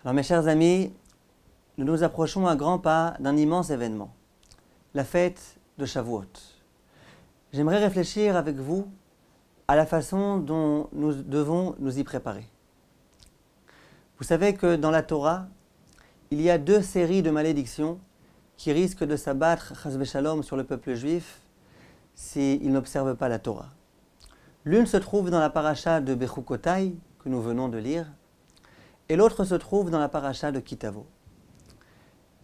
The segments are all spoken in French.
Alors mes chers amis, nous nous approchons à grands pas d'un immense événement, la fête de Shavuot. J'aimerais réfléchir avec vous à la façon dont nous devons nous y préparer. Vous savez que dans la Torah, il y a deux séries de malédictions qui risquent de s'abattre, chas v'shalom, sur le peuple juif s'il n'observe pas la Torah. L'une se trouve dans la paracha de Bechukotai, que nous venons de lire, et l'autre se trouve dans la paracha de Kitavo.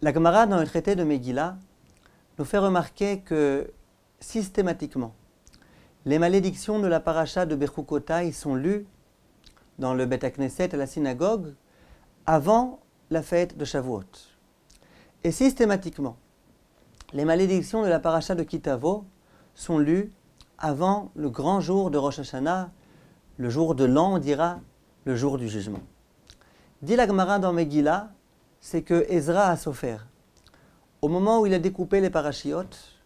La Gemara, dans le traité de Megillah, nous fait remarquer que, systématiquement, les malédictions de la paracha de Bechukotai sont lues dans le Beth Knesset, à la synagogue, avant la fête de Shavuot. Et systématiquement, les malédictions de la paracha de Kitavo sont lues avant le grand jour de Rosh Hashanah, le jour de l'an, on dira, le jour du jugement. Dit la Gemara dans Megillah, c'est que Ezra a souffert. Au moment où il a découpé les parachiotes,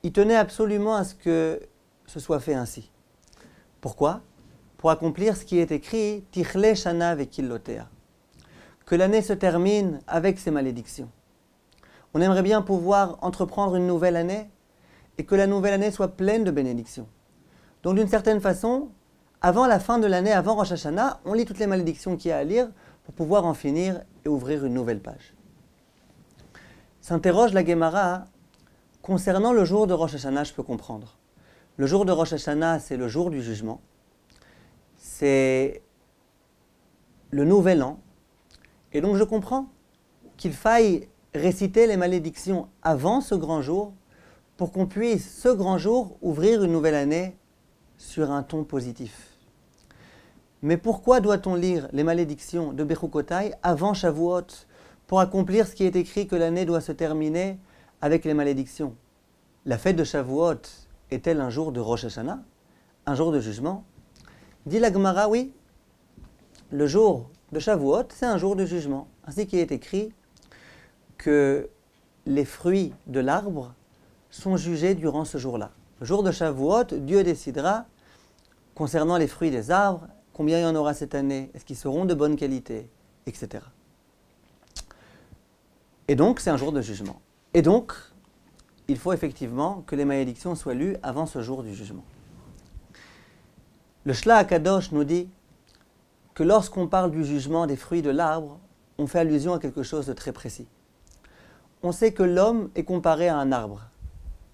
il tenait absolument à ce que ce soit fait ainsi. Pourquoi ? Pour accomplir ce qui est écrit, Tichle Shana veKillotea, que l'année se termine avec ses malédictions. On aimerait bien pouvoir entreprendre une nouvelle année et que la nouvelle année soit pleine de bénédictions. Donc d'une certaine façon, avant la fin de l'année, avant Rosh Hashanah, on lit toutes les malédictions qu'il y a à lire pour pouvoir en finir et ouvrir une nouvelle page. S'interroge la Gemara concernant le jour de Rosh Hashanah, je peux comprendre. Le jour de Rosh Hashanah, c'est le jour du jugement. C'est le nouvel an. Et donc je comprends qu'il faille réciter les malédictions avant ce grand jour pour qu'on puisse, ce grand jour, ouvrir une nouvelle année sur un ton positif. Mais pourquoi doit-on lire les malédictions de Bechukotai avant Shavuot pour accomplir ce qui est écrit que l'année doit se terminer avec les malédictions? La fête de Shavuot est-elle un jour de Rosh Hashanah, un jour de jugement? Dit la Gemara, oui, le jour de Shavuot, c'est un jour de jugement. Ainsi qu'il est écrit que les fruits de l'arbre sont jugés durant ce jour-là. Le jour de Shavuot, Dieu décidera, concernant les fruits des arbres, combien il y en aura cette année, est-ce qu'ils seront de bonne qualité, etc. Et donc, c'est un jour de jugement. Et donc, il faut effectivement que les malédictions soient lues avant ce jour du jugement. Le Shla HaKadosh nous dit que lorsqu'on parle du jugement des fruits de l'arbre, on fait allusion à quelque chose de très précis. On sait que l'homme est comparé à un arbre,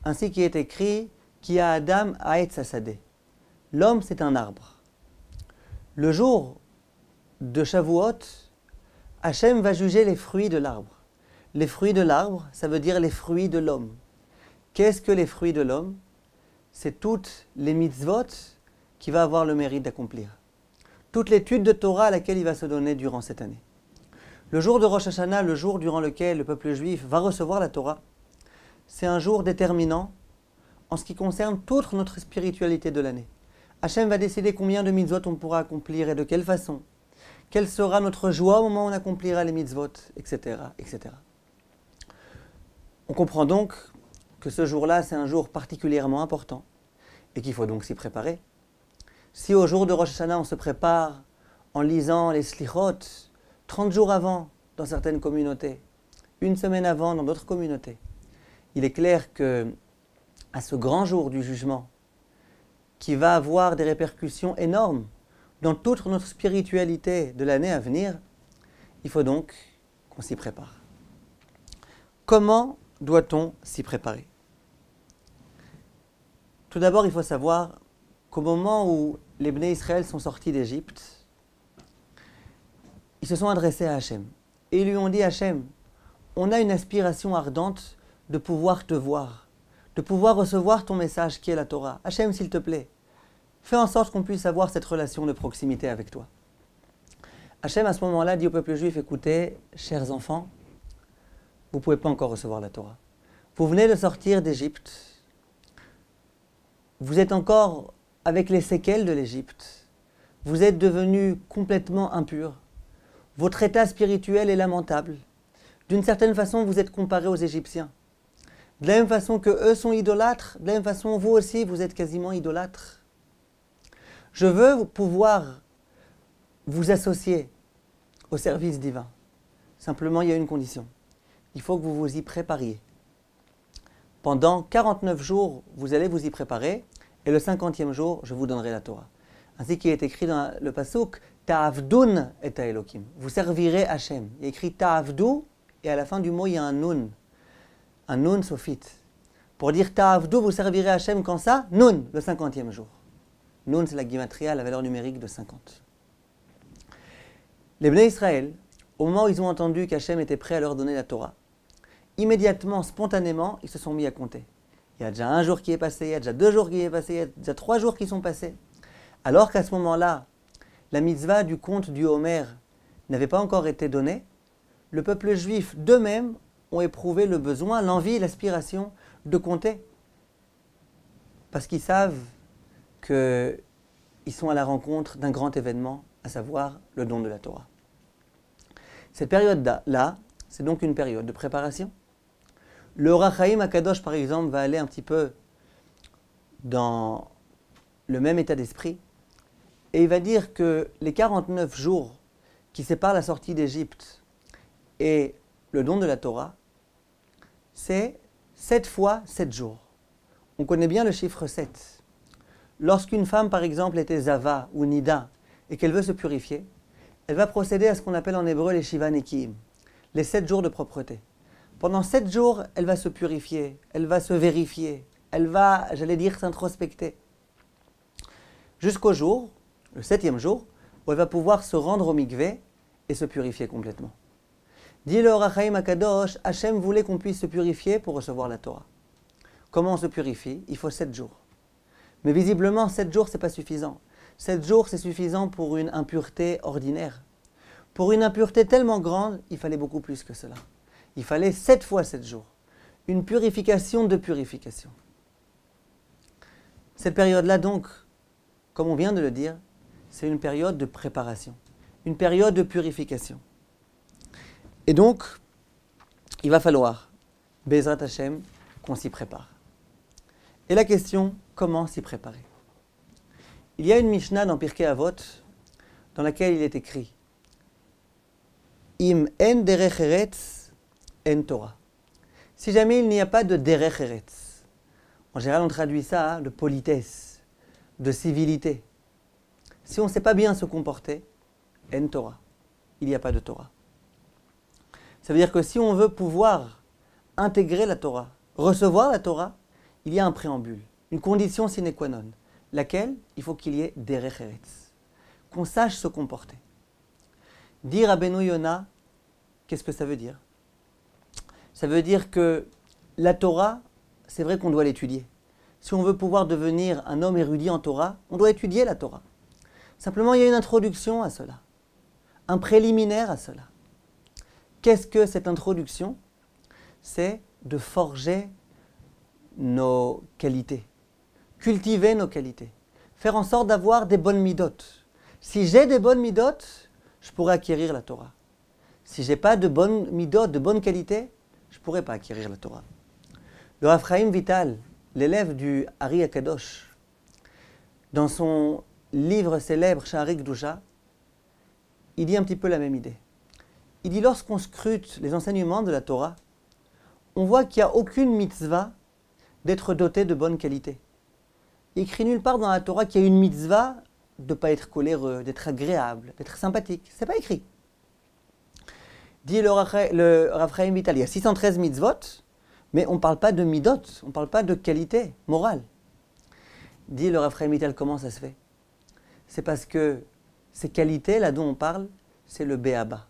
ainsi qu'il est écrit « Ki a Adam ha'etz hasadeh ». L'homme, c'est un arbre. Le jour de Shavuot, Hachem va juger les fruits de l'arbre. Les fruits de l'arbre, ça veut dire les fruits de l'homme. Qu'est-ce que les fruits de l'homme? C'est toutes les mitzvot qu'il va avoir le mérite d'accomplir. Toute l'étude de Torah à laquelle il va se donner durant cette année. Le jour de Rosh Hashanah, le jour durant lequel le peuple juif va recevoir la Torah, c'est un jour déterminant en ce qui concerne toute notre spiritualité de l'année. Hachem va décider combien de mitzvot on pourra accomplir et de quelle façon. Quelle sera notre joie au moment où on accomplira les mitzvot, etc., etc. On comprend donc que ce jour-là, c'est un jour particulièrement important et qu'il faut donc s'y préparer. Si au jour de Rosh Hashanah, on se prépare en lisant les slichot 30 jours avant dans certaines communautés, une semaine avant dans d'autres communautés, il est clair que à ce grand jour du jugement, qui va avoir des répercussions énormes dans toute notre spiritualité de l'année à venir, il faut donc qu'on s'y prépare. Comment doit-on s'y préparer? Tout d'abord, il faut savoir qu'au moment où les Bnei Israël sont sortis d'Égypte, ils se sont adressés à Hachem. Et ils lui ont dit, Hachem, on a une aspiration ardente de pouvoir te voir, de pouvoir recevoir ton message qui est la Torah. Hachem, s'il te plaît, fais en sorte qu'on puisse avoir cette relation de proximité avec toi. Hachem, à ce moment-là, dit au peuple juif, écoutez, chers enfants, vous ne pouvez pas encore recevoir la Torah. Vous venez de sortir d'Égypte. Vous êtes encore avec les séquelles de l'Égypte. Vous êtes devenus complètement impurs. Votre état spirituel est lamentable. D'une certaine façon, vous êtes comparés aux Égyptiens. De la même façon que eux sont idolâtres, de la même façon, vous aussi, vous êtes quasiment idolâtres. Je veux pouvoir vous associer au service divin. Simplement, il y a une condition. Il faut que vous vous y prépariez. Pendant 49 jours, vous allez vous y préparer, et le 50e jour, je vous donnerai la Torah. Ainsi qu'il est écrit dans le pasuk, Ta'avdun et Elokim. Vous servirez Hachem. Il est écrit Ta'avdu, et à la fin du mot, il y a un nun sophite. Pour dire Ta'avdu, vous servirez Hachem quand ça? Nun, le 50e jour. Nun, c'est la gematria, la valeur numérique de 50. Les Bnei Israël, au moment où ils ont entendu qu'Hachem était prêt à leur donner la Torah, immédiatement, spontanément, ils se sont mis à compter. Il y a déjà un jour qui est passé, il y a déjà 2 jours qui est passé, il y a déjà 3 jours qui sont passés. Alors qu'à ce moment-là, la mitzvah du compte du Homer n'avait pas encore été donnée, le peuple juif d'eux-mêmes ont éprouvé le besoin, l'envie et l'aspiration de compter. Parce qu'ils savent qu'ils sont à la rencontre d'un grand événement, à savoir le don de la Torah. Cette période-là, c'est donc une période de préparation. Le Or HaChaim HaKadosh, par exemple, va aller un petit peu dans le même état d'esprit. Et il va dire que les 49 jours qui séparent la sortie d'Égypte et le don de la Torah, c'est 7 fois 7 jours. On connaît bien le chiffre 7. Lorsqu'une femme, par exemple, était Zava ou Nida et qu'elle veut se purifier, elle va procéder à ce qu'on appelle en hébreu les Shiva Nekiim, les 7 jours de propreté. Pendant 7 jours, elle va se purifier, elle va se vérifier, elle va, j'allais dire, s'introspecter. Jusqu'au jour, le 7e jour, où elle va pouvoir se rendre au mikvé et se purifier complètement. Dit le Or HaChaim HaKadosh, Hachem voulait qu'on puisse se purifier pour recevoir la Torah. Comment on se purifie? Il faut 7 jours. Mais visiblement, 7 jours, ce n'est pas suffisant. 7 jours, c'est suffisant pour une impureté ordinaire. Pour une impureté tellement grande, il fallait beaucoup plus que cela. Il fallait 7 fois 7 jours. Une purification de purification. Cette période-là, donc, comme on vient de le dire, c'est une période de préparation. Une période de purification. Et donc, il va falloir, Bezrat Hashem, qu'on s'y prépare. Et la question, comment s'y préparer? Il y a une Mishnah dans Pirkei Avot, dans laquelle il est écrit Im en derech eretz en Torah. Si jamais il n'y a pas de derech eretz, en général on traduit ça de politesse, de civilité. Si on ne sait pas bien se comporter, en Torah, il n'y a pas de Torah. Ça veut dire que si on veut pouvoir intégrer la Torah, recevoir la Torah, il y a un préambule, une condition sine qua non, laquelle il faut qu'il y ait derech eretz, qu'on sache se comporter. Dire Rabbeinu Yona, qu'est-ce que ça veut dire? Ça veut dire que la Torah, c'est vrai qu'on doit l'étudier. Si on veut pouvoir devenir un homme érudit en Torah, on doit étudier la Torah. Simplement, il y a une introduction à cela, un préliminaire à cela. Qu'est-ce que cette introduction? C'est de forger nos qualités, cultiver nos qualités, faire en sorte d'avoir des bonnes midotes. Si j'ai des bonnes midotes, je pourrais acquérir la Torah. Si je n'ai pas de bonnes midotes, de bonnes qualités, je ne pourrais pas acquérir la Torah. Le Rav Chaim Vital, l'élève du Ari HaKadosh, dans son livre célèbre Sha'arei Kedusha, il dit un petit peu la même idée. Il dit lorsqu'on scrute les enseignements de la Torah, on voit qu'il n'y a aucune mitzvah d'être doté de bonnes qualités. Il écrit nulle part dans la Torah qu'il y a une mitzvah de ne pas être coléreux, d'être agréable, d'être sympathique. Ce n'est pas écrit. Dit le Rav Chaim Vital, il y a 613 mitzvot, mais on ne parle pas de midot, on ne parle pas de qualité morale. Dit le Rav Chaim Vital, comment ça se fait? C'est parce que ces qualités là dont on parle, c'est le béaba.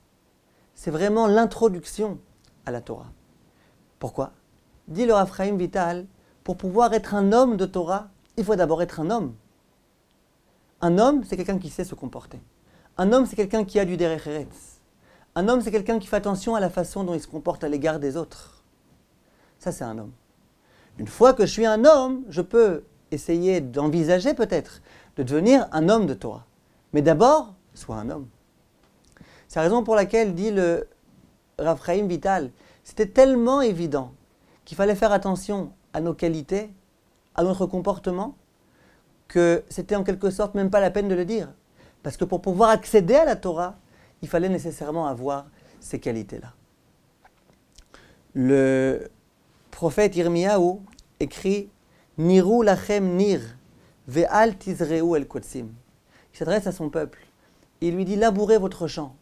C'est vraiment l'introduction à la Torah. Pourquoi? Dit le Rav Chaim Vital, pour pouvoir être un homme de Torah, il faut d'abord être un homme. Un homme, c'est quelqu'un qui sait se comporter. Un homme, c'est quelqu'un qui a du derech eretz. Un homme, c'est quelqu'un qui fait attention à la façon dont il se comporte à l'égard des autres. Ça, c'est un homme. Une fois que je suis un homme, je peux essayer d'envisager peut-être de devenir un homme de Torah. Mais d'abord, sois un homme. C'est la raison pour laquelle, dit le Rav Chaim Vital, c'était tellement évident qu'il fallait faire attention à nos qualités, à notre comportement, que c'était en quelque sorte même pas la peine de le dire. Parce que pour pouvoir accéder à la Torah, il fallait nécessairement avoir ces qualités-là. Le prophète Yirmiyahu écrit « Niru lachem nir ve'al tizreu el kotsim ». Il s'adresse à son peuple. Il lui dit « Labourez votre champ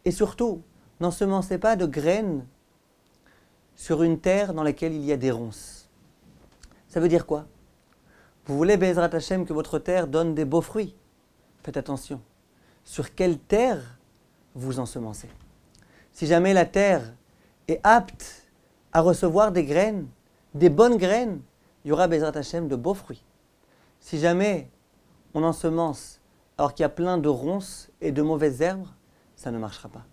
et surtout, n'ensemencez pas de graines sur une terre dans laquelle il y a des ronces. » Ça veut dire quoi? Vous voulez, Be'ezrat Hashem, que votre terre donne des beaux fruits? Faites attention. Sur quelle terre vous ensemencez? Si jamais la terre est apte à recevoir des graines, des bonnes graines, il y aura, Be'ezrat Hashem, de beaux fruits. Si jamais on ensemence alors qu'il y a plein de ronces et de mauvaises herbes, ça ne marchera pas.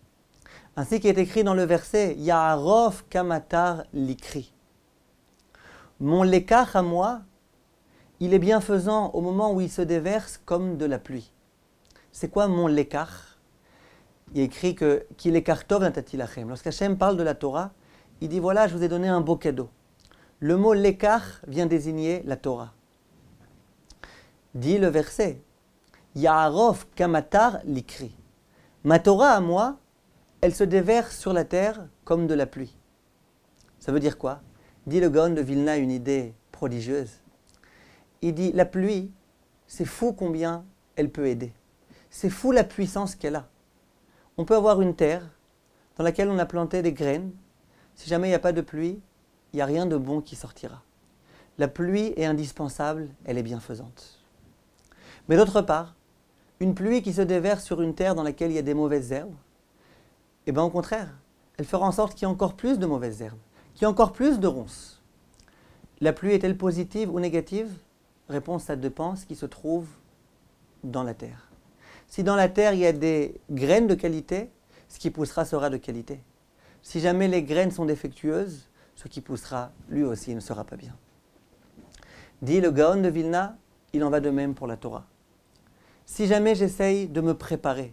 Ainsi qu'il est écrit dans le verset « Ya'arov kamatar likri ». Mon lekach à moi, il est bienfaisant au moment où il se déverse comme de la pluie. C'est quoi mon lekach? Il est écrit que « Ki lekach tov natati lachem ». Lorsqu'Hachem parle de la Torah, il dit « Voilà, je vous ai donné un beau cadeau ». Le mot lekach vient désigner la Torah. Dit le verset « Ya'arov kamatar likri ». Ma Torah à moi, elle se déverse sur la terre comme de la pluie. Ça veut dire quoi? Dit le Gaon de Vilna une idée prodigieuse. Il dit, la pluie, c'est fou combien elle peut aider. C'est fou la puissance qu'elle a. On peut avoir une terre dans laquelle on a planté des graines. Si jamais il n'y a pas de pluie, il n'y a rien de bon qui sortira. La pluie est indispensable, elle est bienfaisante. Mais d'autre part, une pluie qui se déverse sur une terre dans laquelle il y a des mauvaises herbes, eh bien au contraire, elle fera en sorte qu'il y ait encore plus de mauvaises herbes, qu'il y ait encore plus de ronces. La pluie est-elle positive ou négative? Réponse, ça dépend ce qui se trouve dans la terre. Si dans la terre il y a des graines de qualité, ce qui poussera sera de qualité. Si jamais les graines sont défectueuses, ce qui poussera lui aussi ne sera pas bien. Dit le Gaon de Vilna, il en va de même pour la Torah. Si jamais j'essaye de me préparer,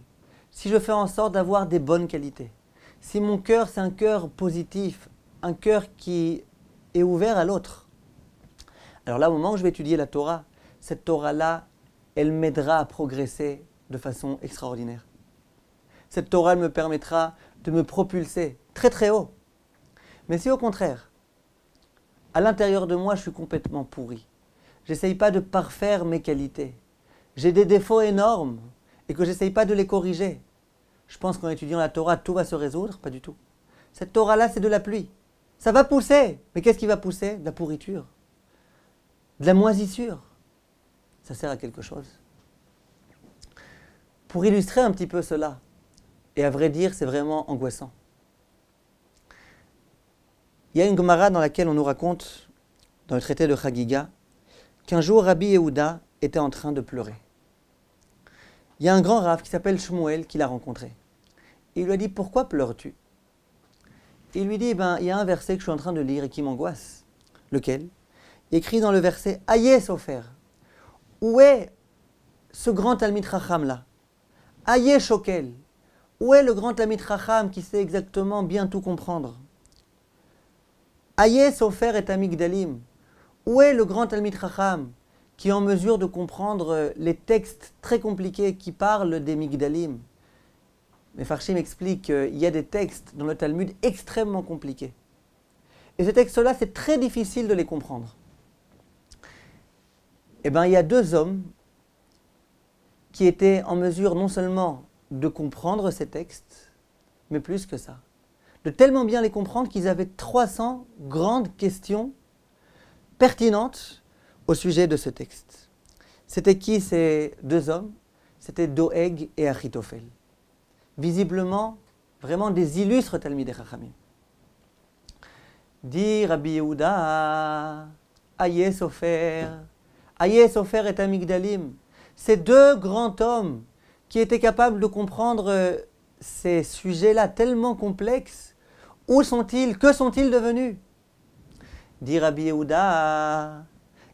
si je fais en sorte d'avoir des bonnes qualités, si mon cœur c'est un cœur positif, un cœur qui est ouvert à l'autre, alors là, au moment où je vais étudier la Torah, cette Torah-là, elle m'aidera à progresser de façon extraordinaire. Cette Torah elle me permettra de me propulser très très haut. Mais si au contraire, à l'intérieur de moi, je suis complètement pourri, j'essaye pas de parfaire mes qualités, j'ai des défauts énormes et que j'essaye pas de les corriger, je pense qu'en étudiant la Torah, tout va se résoudre? Pas du tout. Cette Torah-là, c'est de la pluie. Ça va pousser. Mais qu'est-ce qui va pousser? De la pourriture. De la moisissure. Ça sert à quelque chose. Pour illustrer un petit peu cela, et à vrai dire, c'est vraiment angoissant. Il y a une Gemara dans laquelle on nous raconte, dans le traité de Chagiga, qu'un jour Rabbi Yehuda était en train de pleurer. Il y a un grand Rav qui s'appelle Shmuel qui l'a rencontré. Il lui a dit « Pourquoi pleures-tu » Il lui dit « Il y a un verset que je suis en train de lire et qui m'angoisse. » Lequel? Écrit dans le verset « Aïe Sofer » Où est ce grand Talmid Chacham là? Aïe Shokel. Où est le grand Talmid Chacham qui sait exactement bien tout comprendre? Aïe Sofer et Amigdalim. Où est le grand Talmid Chacham qui est en mesure de comprendre les textes très compliqués qui parlent des Migdalim? Mais Farshim explique qu'il y a des textes dans le Talmud extrêmement compliqués. Et ces textes-là, c'est très difficile de les comprendre. Eh bien, il y a deux hommes qui étaient en mesure non seulement de comprendre ces textes, mais plus que ça. De tellement bien les comprendre qu'ils avaient 300 grandes questions pertinentes au sujet de ce texte. C'était qui ces deux hommes? C'était Doeg et Achitophel. Visiblement, vraiment des illustres Talmidei Chachamim. Dit Rabbi Yehuda, Aïe Sofer et Amigdalim. Ces deux grands hommes qui étaient capables de comprendre ces sujets-là tellement complexes, où sont-ils? Que sont-ils devenus? Dit Rabbi Yehuda,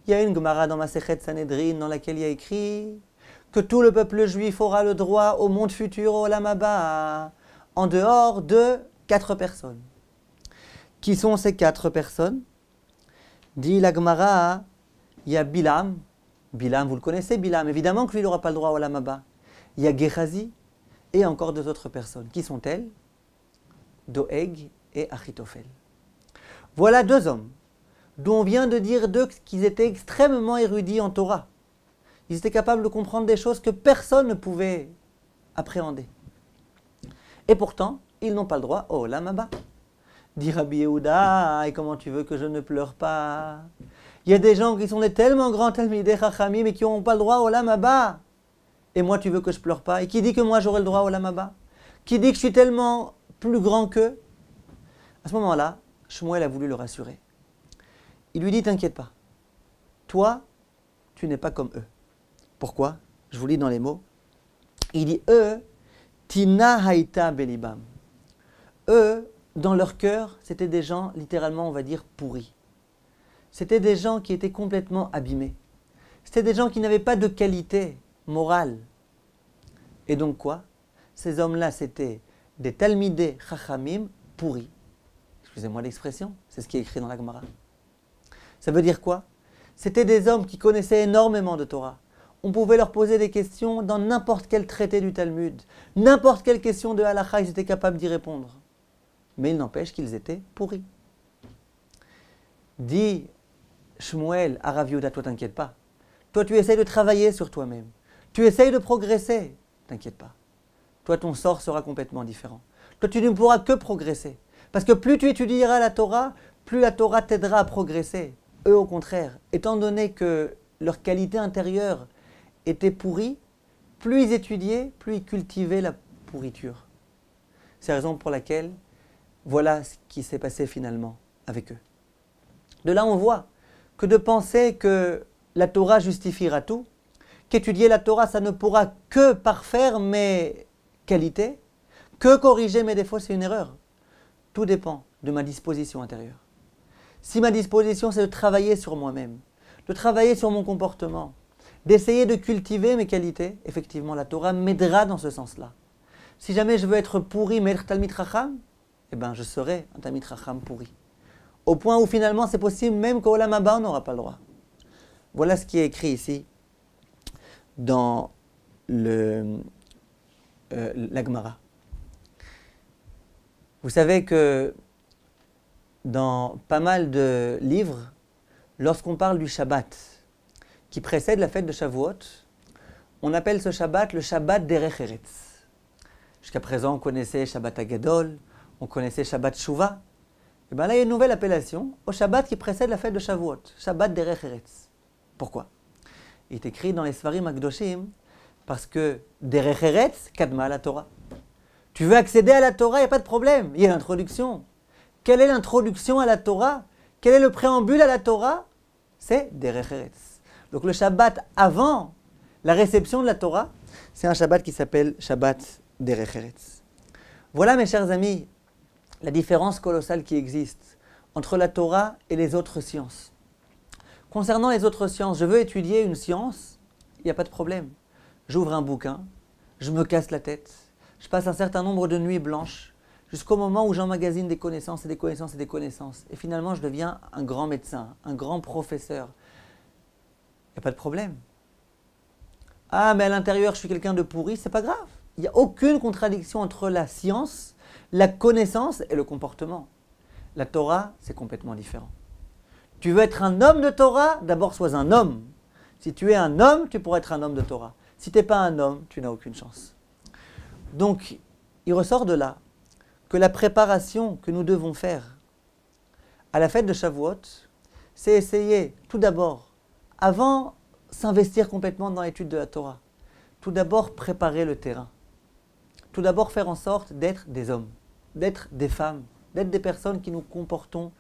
il y a une Gemara dans Masechet Sanhedrin dans laquelle il y a écrit que tout le peuple juif aura le droit au monde futur, au Olam Haba, en dehors de 4 personnes. Qui sont ces 4 personnes? Dit la Gemara, il y a Bilam. Bilam, vous le connaissez, Bilam. Évidemment que lui, il n'aura pas le droit au Olam Haba. Il y a Gehazi et encore 2 autres personnes. Qui sont-elles? Doeg et Achitophel. Voilà deux hommes dont on vient de dire d'eux qu'ils étaient extrêmement érudits en Torah. Ils étaient capables de comprendre des choses que personne ne pouvait appréhender. Et pourtant, ils n'ont pas le droit au Olam Haba. Dit Rabbi Yehuda, et comment tu veux que je ne pleure pas? Il y a des gens qui sont des tellement grands Talmidei Chachamim mais qui n'ont pas le droit au Olam Haba. Et moi, tu veux que je pleure pas? Et qui dit que moi, j'aurai le droit au Olam Haba? Qui dit que je suis tellement plus grand qu'eux? À ce moment-là, Shmuel a voulu le rassurer. Il lui dit, t'inquiète pas. Toi, tu n'es pas comme eux. Pourquoi? Je vous lis dans les mots. Il dit, eux, Tina Haïta Belibam. Eux, dans leur cœur, c'était des gens, littéralement, on va dire, pourris. C'était des gens qui étaient complètement abîmés. C'était des gens qui n'avaient pas de qualité morale. Et donc quoi? Ces hommes-là, c'était des Talmidei Chachamim pourris. Excusez-moi l'expression, c'est ce qui est écrit dans la Gemara. Ça veut dire quoi? C'était des hommes qui connaissaient énormément de Torah. On pouvait leur poser des questions dans n'importe quel traité du Talmud, n'importe quelle question de Halakha, ils étaient capables d'y répondre. Mais il n'empêche qu'ils étaient pourris. Dit Shmuel à Rav Yehuda, toi t'inquiète pas. Toi tu essayes de travailler sur toi-même. Tu essayes de progresser. T'inquiète pas. Toi ton sort sera complètement différent. Toi tu ne pourras que progresser. Parce que plus tu étudieras la Torah, plus la Torah t'aidera à progresser. Eux au contraire, étant donné que leur qualité intérieure était pourrie, plus ils étudiaient, plus ils cultivaient la pourriture. C'est la raison pour laquelle, voilà ce qui s'est passé finalement avec eux. De là on voit que de penser que la Torah justifiera tout, qu'étudier la Torah ça ne pourra que parfaire mes qualités, que corriger mes défauts, c'est une erreur. Tout dépend de ma disposition intérieure. Si ma disposition c'est de travailler sur moi-même, de travailler sur mon comportement, d'essayer de cultiver mes qualités, effectivement la Torah m'aidera dans ce sens-là. Si jamais je veux être pourri, mais être Talmid Chacham, eh bien je serai un Talmid Chacham pourri. Au point où finalement c'est possible même qu'au Olam Haba on n'aura pas le droit. Voilà ce qui est écrit ici dans la Gemara. Vous savez que dans pas mal de livres, lorsqu'on parle du Shabbat, qui précède la fête de Shavuot, on appelle ce Shabbat le Shabbat Derech Eretz. Jusqu'à présent, on connaissait Shabbat Hagadol, on connaissait Shabbat Shuvah. Et bien là, il y a une nouvelle appellation au Shabbat qui précède la fête de Shavuot, Shabbat Derech Eretz. Pourquoi? Il est écrit dans les Sfarim Akdoshim parce que Derech Eretz kadma la Torah. Tu veux accéder à la Torah, il n'y a pas de problème, il y a l'introduction. Quelle est l'introduction à la Torah? Quel est le préambule à la Torah? C'est Derech Eretz. Donc le Shabbat avant la réception de la Torah, c'est un Shabbat qui s'appelle Shabbat Derech Eretz. Voilà mes chers amis, la différence colossale qui existe entre la Torah et les autres sciences. Concernant les autres sciences, je veux étudier une science, il n'y a pas de problème. J'ouvre un bouquin, je me casse la tête, je passe un certain nombre de nuits blanches, jusqu'au moment où j'emmagasine des connaissances et des connaissances et des connaissances. Et finalement, je deviens un grand médecin, un grand professeur. Il n'y a pas de problème. Ah, mais à l'intérieur, je suis quelqu'un de pourri, c'est pas grave. Il n'y a aucune contradiction entre la science, la connaissance et le comportement. La Torah, c'est complètement différent. Tu veux être un homme de Torah, d'abord sois un homme. Si tu es un homme, tu pourras être un homme de Torah. Si tu n'es pas un homme, tu n'as aucune chance. Donc, il ressort de là que la préparation que nous devons faire à la fête de Shavuot, c'est essayer tout d'abord, avant s'investir complètement dans l'étude de la Torah, tout d'abord préparer le terrain. Tout d'abord faire en sorte d'être des hommes, d'être des femmes, d'être des personnes qui nous comportons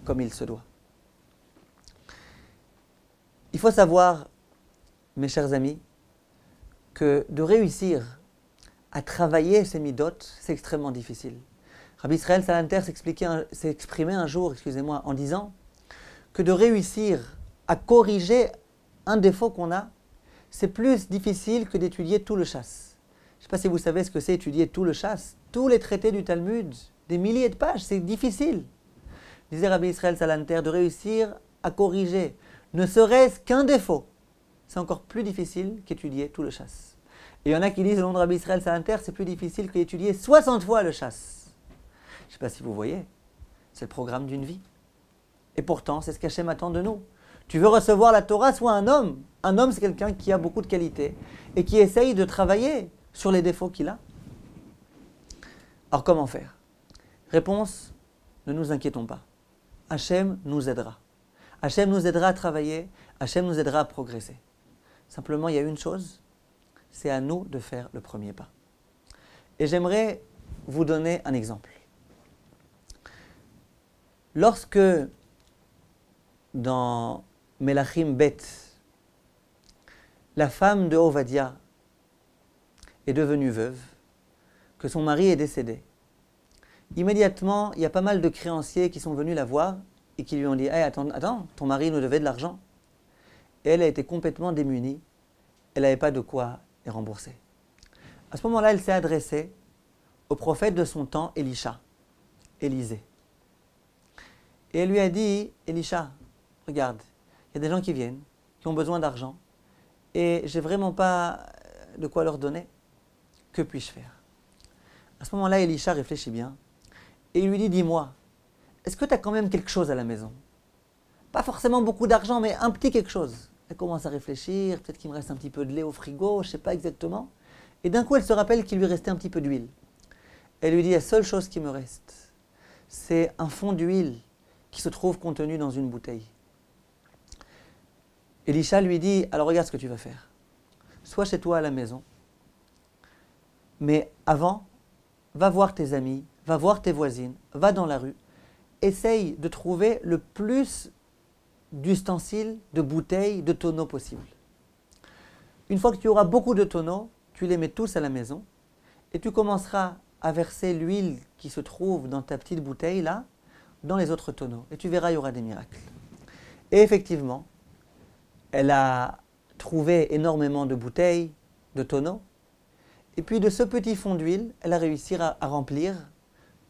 comme il se doit. Il faut savoir, mes chers amis, que de réussir à travailler ces midot, c'est extrêmement difficile. Rabbi Israël Salanter s'est exprimé un jour, en disant que de réussir à corriger un défaut qu'on a, c'est plus difficile que d'étudier tout le chasse. Je ne sais pas si vous savez ce que c'est étudier tout le chasse, tous les traités du Talmud, des milliers de pages, c'est difficile. Disait Rabbi Israël Salanter, de réussir à corriger ne serait-ce qu'un défaut, c'est encore plus difficile qu'étudier tout le chasse. Et il y en a qui disent, selon Rabbi Israël Salanter, c'est plus difficile qu'étudier 60 fois le chasse. Je ne sais pas si vous voyez, c'est le programme d'une vie. Et pourtant, c'est ce qu'Hachem attend de nous. Tu veux recevoir la Torah, sois un homme. Un homme, c'est quelqu'un qui a beaucoup de qualités et qui essaye de travailler sur les défauts qu'il a. Alors comment faire? Réponse, ne nous inquiétons pas. Hachem nous aidera. Hachem nous aidera à travailler, Hachem nous aidera à progresser. Simplement, il y a une chose, c'est à nous de faire le premier pas. Et j'aimerais vous donner un exemple. Lorsque, dans Melachim Bet, la femme de Ovadia est devenue veuve, que son mari est décédé, immédiatement, il y a pas mal de créanciers qui sont venus la voir et qui lui ont dit hey, « attends, ton mari nous devait de l'argent. » Et elle a été complètement démunie, elle n'avait pas de quoi les rembourser. À ce moment-là, elle s'est adressée au prophète de son temps, Élisha, Élisée. Et elle lui a dit « Élisha, regarde, il y a des gens qui viennent, qui ont besoin d'argent, et j'ai vraiment pas de quoi leur donner. Que puis-je faire ?» À ce moment-là, Élisha réfléchit bien, et il lui dit « Dis-moi, est-ce que tu as quand même quelque chose à la maison? Pas forcément beaucoup d'argent, mais un petit quelque chose. » Elle commence à réfléchir, peut-être qu'il me reste un petit peu de lait au frigo, je ne sais pas exactement. Et d'un coup, elle se rappelle qu'il lui restait un petit peu d'huile. Elle lui dit, la seule chose qui me reste, c'est un fond d'huile qui se trouve contenu dans une bouteille. Élisha lui dit, alors regarde ce que tu vas faire. Sois chez toi à la maison, mais avant, va voir tes amis, va voir tes voisines, va dans la rue, essaye de trouver le plus d'ustensiles, de bouteilles, de tonneaux possibles. Une fois que tu auras beaucoup de tonneaux, tu les mets tous à la maison et tu commenceras à verser l'huile qui se trouve dans ta petite bouteille là, dans les autres tonneaux. Et tu verras, il y aura des miracles. Et effectivement, elle a trouvé énormément de bouteilles, de tonneaux. Et puis de ce petit fond d'huile, elle a réussi à remplir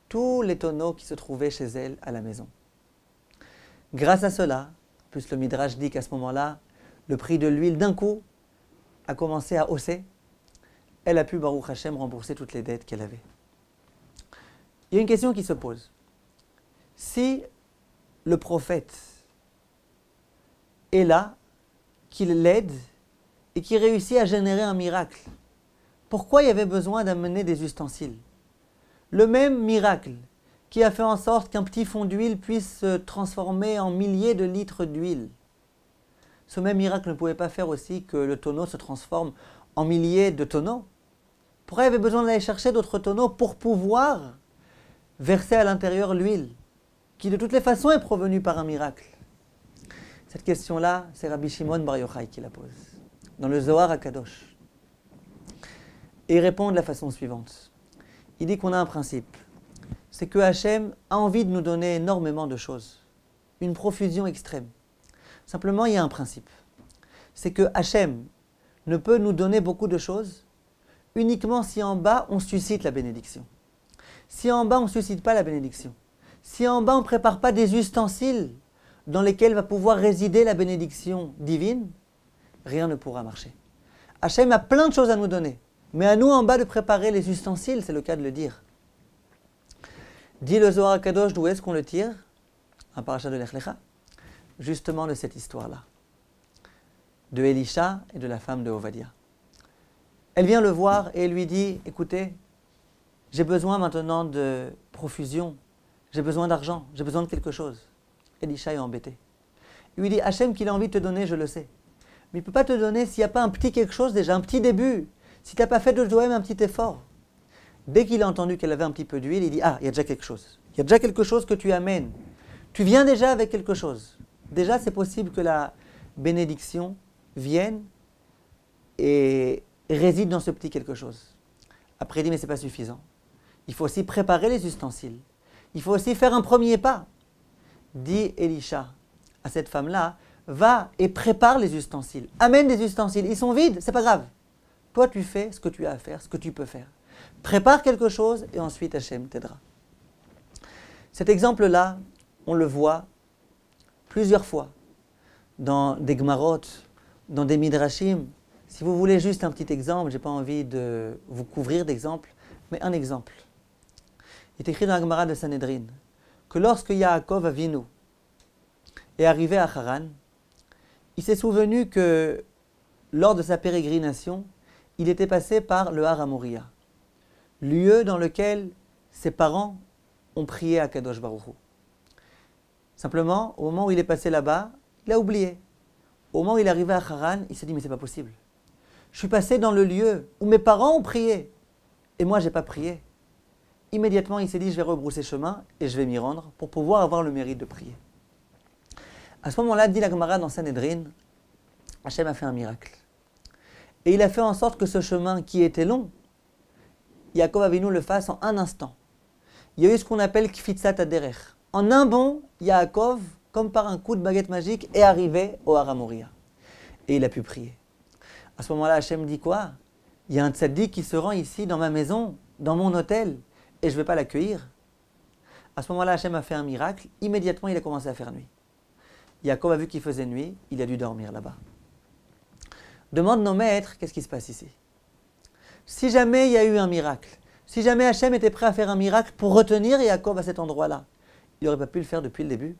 tous les tonneaux qui se trouvaient chez elle à la maison. Grâce à cela, plus le Midrash dit qu'à ce moment-là, le prix de l'huile d'un coup a commencé à hausser. Elle a pu, Baruch Hashem, rembourser toutes les dettes qu'elle avait. Il y a une question qui se pose. Si le prophète est là, qu'il l'aide et qu'il réussit à générer un miracle, pourquoi il y avait besoin d'amener des ustensiles? Le même miracle qui a fait en sorte qu'un petit fond d'huile puisse se transformer en milliers de litres d'huile. Ce même miracle ne pouvait pas faire aussi que le tonneau se transforme en milliers de tonneaux. Pourquoi il y avait besoin d'aller chercher d'autres tonneaux pour pouvoir verser à l'intérieur l'huile, qui de toutes les façons est provenue par un miracle? Cette question-là, c'est Rabbi Shimon Bar Yochai qui la pose, dans le Zohar HaKadosh. Et il répond de la façon suivante. Il dit qu'on a un principe. C'est que Hachem a envie de nous donner énormément de choses. Une profusion extrême. Simplement, il y a un principe. C'est que Hachem ne peut nous donner beaucoup de choses uniquement si en bas, on suscite la bénédiction. Si en bas, on ne suscite pas la bénédiction. Si en bas, on ne prépare pas des ustensiles dans lesquels va pouvoir résider la bénédiction divine, rien ne pourra marcher. Hachem a plein de choses à nous donner. Mais à nous en bas de préparer les ustensiles, c'est le cas de le dire. Dit le Zohar HaKadosh, d'où est-ce qu'on le tire? Un parachat de Lech Lecha. Justement de cette histoire-là. De Élisha et de la femme de Ovadia. Elle vient le voir et lui dit, écoutez, j'ai besoin maintenant de profusion, j'ai besoin d'argent, j'ai besoin de quelque chose. Élisha est embêté. Il lui dit, Hachem qu'il a envie de te donner, je le sais. Mais il ne peut pas te donner s'il n'y a pas un petit quelque chose déjà, un petit début. Si tu n'as pas fait de toi-même un petit effort. Dès qu'il a entendu qu'elle avait un petit peu d'huile, il dit, ah, il y a déjà quelque chose. Il y a déjà quelque chose que tu amènes. Tu viens déjà avec quelque chose. Déjà, c'est possible que la bénédiction vienne et réside dans ce petit quelque chose. Après, il dit, mais ce n'est pas suffisant. Il faut aussi préparer les ustensiles. Il faut aussi faire un premier pas. Dit Élisha à cette femme-là, va et prépare les ustensiles. Amène des ustensiles. Ils sont vides, c'est pas grave. Toi, tu fais ce que tu as à faire, ce que tu peux faire. Prépare quelque chose et ensuite Hachem t'aidera. Cet exemple-là, on le voit plusieurs fois dans des Gemarot, dans des Midrashim. Si vous voulez juste un petit exemple, je n'ai pas envie de vous couvrir d'exemples, mais un exemple. Il est écrit dans la Gemara de Sanhedrin que lorsque Yaakov Avinu est arrivé à Haran, il s'est souvenu que lors de sa pérégrination, il était passé par le Har HaMoriah, lieu dans lequel ses parents ont prié à Kadosh Baruch Hu. Simplement, au moment où il est passé là-bas, il a oublié. Au moment où il est arrivé à Haran, il s'est dit, mais c'est pas possible. Je suis passé dans le lieu où mes parents ont prié, et moi j'ai pas prié. Immédiatement, il s'est dit, je vais rebrousser chemin, et je vais m'y rendre, pour pouvoir avoir le mérite de prier. À ce moment-là, dit la Gemara dans Sanhedrin, Hachem a fait un miracle. Et il a fait en sorte que ce chemin qui était long, Yaakov Avinu le fasse en un instant. Il y a eu ce qu'on appelle Kfitzat Aderech. En un bond, Yaakov, comme par un coup de baguette magique, est arrivé au Har HaMoriah. Et il a pu prier. À ce moment-là, Hachem dit quoi? Il y a un tzaddik qui se rend ici dans ma maison, dans mon hôtel, et je ne vais pas l'accueillir. À ce moment-là, Hachem a fait un miracle. Immédiatement, il a commencé à faire nuit. Yaakov a vu qu'il faisait nuit, il a dû dormir là-bas. Demande nos maîtres, qu'est-ce qui se passe ici? Si jamais il y a eu un miracle, si jamais Hachem était prêt à faire un miracle pour retenir Yaakov à cet endroit-là, il n'aurait pas pu le faire depuis le début.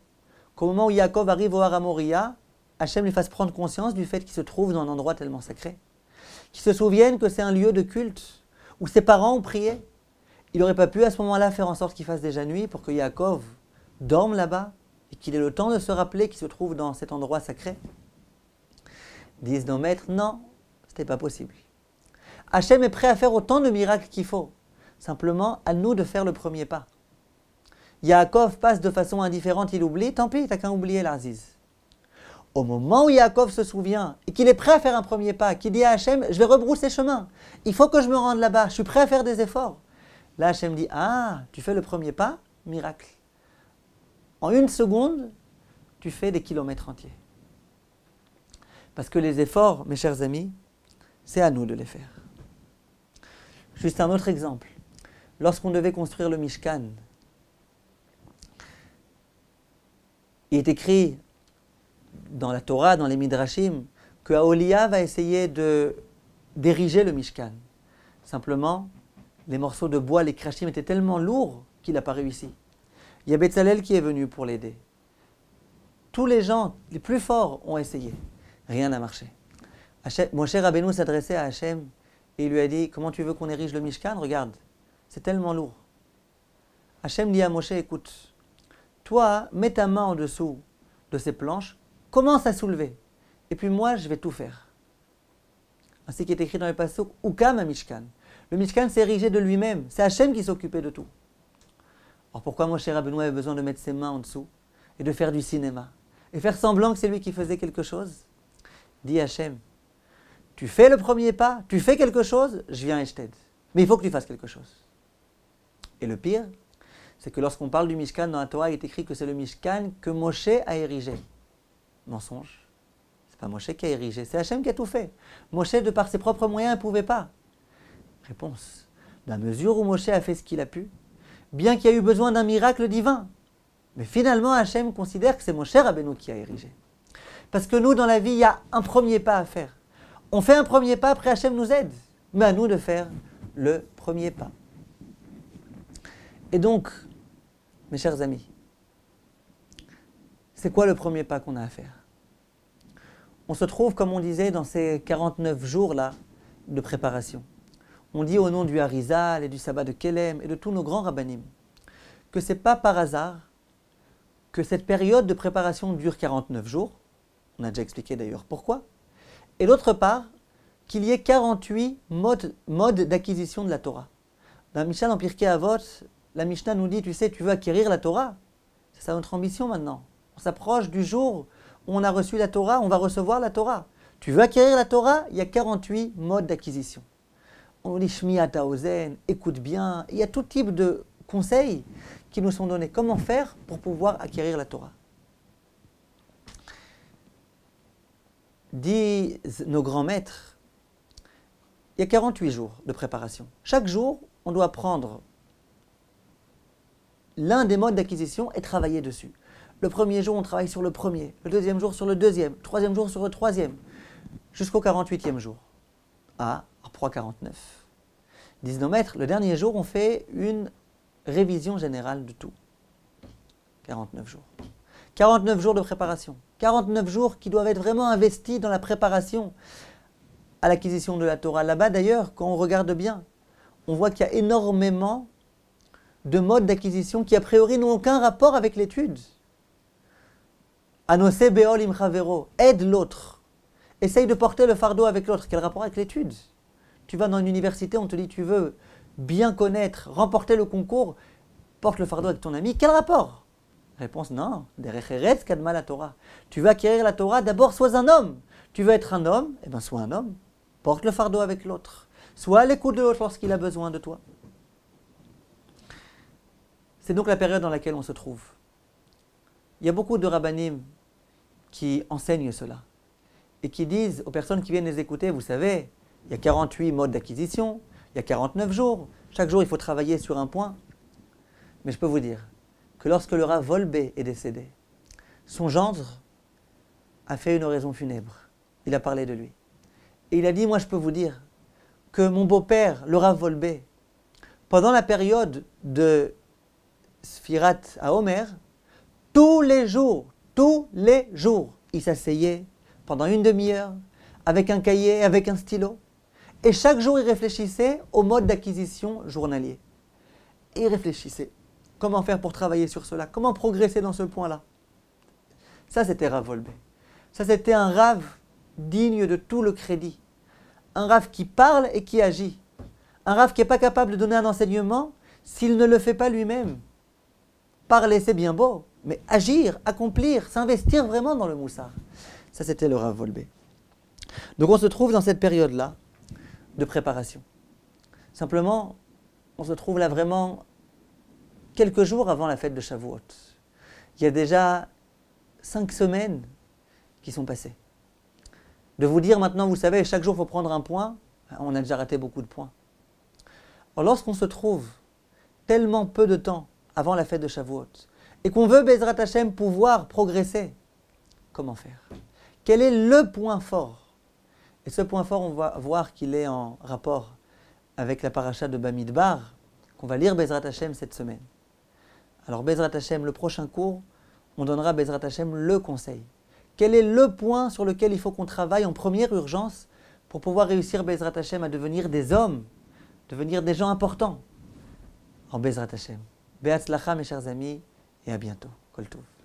Qu'au moment où Yaakov arrive au Har HaMoriah, Hachem lui fasse prendre conscience du fait qu'il se trouve dans un endroit tellement sacré. Qu'il se souvienne que c'est un lieu de culte, où ses parents ont prié. Il n'aurait pas pu à ce moment-là faire en sorte qu'il fasse déjà nuit pour que Yaakov dorme là-bas et qu'il ait le temps de se rappeler qu'il se trouve dans cet endroit sacré. Disent nos maîtres, non, ce n'était pas possible. Hachem est prêt à faire autant de miracles qu'il faut. Simplement, à nous de faire le premier pas. Yaakov passe de façon indifférente, il oublie, tant pis, t'as qu'à oublier l'Aziz. Au moment où Yaakov se souvient et qu'il est prêt à faire un premier pas, qu'il dit à Hachem, je vais rebrousser chemin, il faut que je me rende là-bas, je suis prêt à faire des efforts. Là, Hachem dit, ah, tu fais le premier pas, miracle. En une seconde, tu fais des kilomètres entiers. Parce que les efforts, mes chers amis, c'est à nous de les faire. Juste un autre exemple. Lorsqu'on devait construire le Mishkan, il est écrit dans la Torah, dans les Midrashim, que Aholiya va essayer d'ériger le Mishkan. Simplement, les morceaux de bois, les krashim étaient tellement lourds qu'il n'a pas réussi. Il y a Betzalel qui est venu pour l'aider. Tous les gens les plus forts ont essayé. Rien n'a marché. Moshe Rabbeinu s'adressait à Hachem et il lui a dit, comment tu veux qu'on érige le Mishkan? Regarde, c'est tellement lourd. Hachem dit à Moshe, écoute, toi, mets ta main en dessous de ces planches, commence à soulever. Et puis moi, je vais tout faire. Ainsi qu'il est écrit dans les passouk, Ukam Mishkan. Le Mishkan s'est érigé de lui-même. C'est Hachem qui s'occupait de tout. Alors pourquoi Moshe Rabbeinu avait besoin de mettre ses mains en dessous et de faire du cinéma et faire semblant que c'est lui qui faisait quelque chose? Dit Hachem, tu fais le premier pas, tu fais quelque chose, je viens et je t'aide. Mais il faut que tu fasses quelque chose. Et le pire, c'est que lorsqu'on parle du Mishkan dans la Torah, il est écrit que c'est le Mishkan que Moshe a érigé. Mensonge. C'est pas Moshe qui a érigé, c'est Hachem qui a tout fait. Moshe, de par ses propres moyens, ne pouvait pas. Réponse. Dans la mesure où Moshe a fait ce qu'il a pu, bien qu'il y ait eu besoin d'un miracle divin, mais finalement Hachem considère que c'est Moshe Rabbeinu qui a érigé. Parce que nous, dans la vie, il y a un premier pas à faire. On fait un premier pas, après Hachem nous aide. Mais à nous de faire le premier pas. Et donc, mes chers amis, c'est quoi le premier pas qu'on a à faire? On se trouve, comme on disait, dans ces 49 jours-là de préparation. On dit au nom du Harizal et du Sabbat de Kelem et de tous nos grands rabbanim que ce n'est pas par hasard que cette période de préparation dure 49 jours. On a déjà expliqué d'ailleurs pourquoi. Et d'autre part, qu'il y ait 48 modes d'acquisition de la Torah. Dans la Mishnah, dans Pirkei Avot, la Mishnah nous dit, tu sais, tu veux acquérir la Torah. C'est ça notre ambition maintenant. On s'approche du jour où on a reçu la Torah, on va recevoir la Torah. Tu veux acquérir la Torah, il y a 48 modes d'acquisition. On dit Shmiat Haozen, écoute bien. Il y a tout type de conseils qui nous sont donnés. Comment faire pour pouvoir acquérir la Torah? Disent nos grands maîtres, il y a 48 jours de préparation. Chaque jour, on doit prendre l'un des modes d'acquisition et travailler dessus. Le premier jour, on travaille sur le premier. Le deuxième jour, sur le deuxième. Le troisième jour, sur le troisième. Jusqu'au 48e jour. Ah, 3,49. Disent nos maîtres, le dernier jour, on fait une révision générale de tout. 49 jours. 49 jours de préparation. 49 jours qui doivent être vraiment investis dans la préparation à l'acquisition de la Torah. Là-bas, d'ailleurs, quand on regarde bien, on voit qu'il y a énormément de modes d'acquisition qui, a priori, n'ont aucun rapport avec l'étude. Anose beol imchavero, aide l'autre. Essaye de porter le fardeau avec l'autre. Quel rapport avec l'étude? Tu vas dans une université, on te dit tu veux bien connaître, remporter le concours, porte le fardeau avec ton ami. Quel rapport? Réponse non. Derech eretz kadma la Torah. Tu veux acquérir la Torah, d'abord sois un homme. Tu veux être un homme, eh bien sois un homme. Porte le fardeau avec l'autre. Sois à l'écoute de l'autre lorsqu'il a besoin de toi. C'est donc la période dans laquelle on se trouve. Il y a beaucoup de rabbanim qui enseignent cela et qui disent aux personnes qui viennent les écouter, vous savez, il y a 48 modes d'acquisition, il y a 49 jours, chaque jour il faut travailler sur un point. Mais je peux vous dire que lorsque le Rav Wolbe est décédé, son gendre a fait une oraison funèbre. Il a parlé de lui. Et il a dit, moi je peux vous dire que mon beau-père, le Rav Wolbe, pendant la période de Sfirat à Omer, tous les jours, il s'asseyait pendant une demi-heure avec un cahier, avec un stylo. Et chaque jour, il réfléchissait au mode d'acquisition journalier. Et il réfléchissait. Comment faire pour travailler sur cela? Comment progresser dans ce point-là? Ça, c'était Rav Wolbe. Ça, c'était un Rav digne de tout le crédit. Un Rav qui parle et qui agit. Un Rav qui n'est pas capable de donner un enseignement s'il ne le fait pas lui-même. Parler, c'est bien beau, mais agir, accomplir, s'investir vraiment dans le moussar. Ça, c'était le Rav Wolbe. Donc, on se trouve dans cette période-là de préparation. Simplement, on se trouve là vraiment quelques jours avant la fête de Shavuot. Il y a déjà 5 semaines qui sont passées. De vous dire maintenant, vous savez, chaque jour il faut prendre un point, on a déjà raté beaucoup de points. Alors lorsqu'on se trouve tellement peu de temps avant la fête de Shavuot et qu'on veut, Bezrat Hashem, pouvoir progresser, comment faire? Quel est le point fort? Et ce point fort, on va voir qu'il est en rapport avec la paracha de Bamidbar, qu'on va lire Bezrat Hashem cette semaine. Alors Bezrat Hashem, le prochain cours, on donnera Bezrat Hashem le conseil. Quel est le point sur lequel il faut qu'on travaille en première urgence pour pouvoir réussir Bezrat Hashem à devenir des hommes, devenir des gens importants en Bezrat Hashem. Be'atzlacha mes chers amis, et à bientôt. Kol Tov.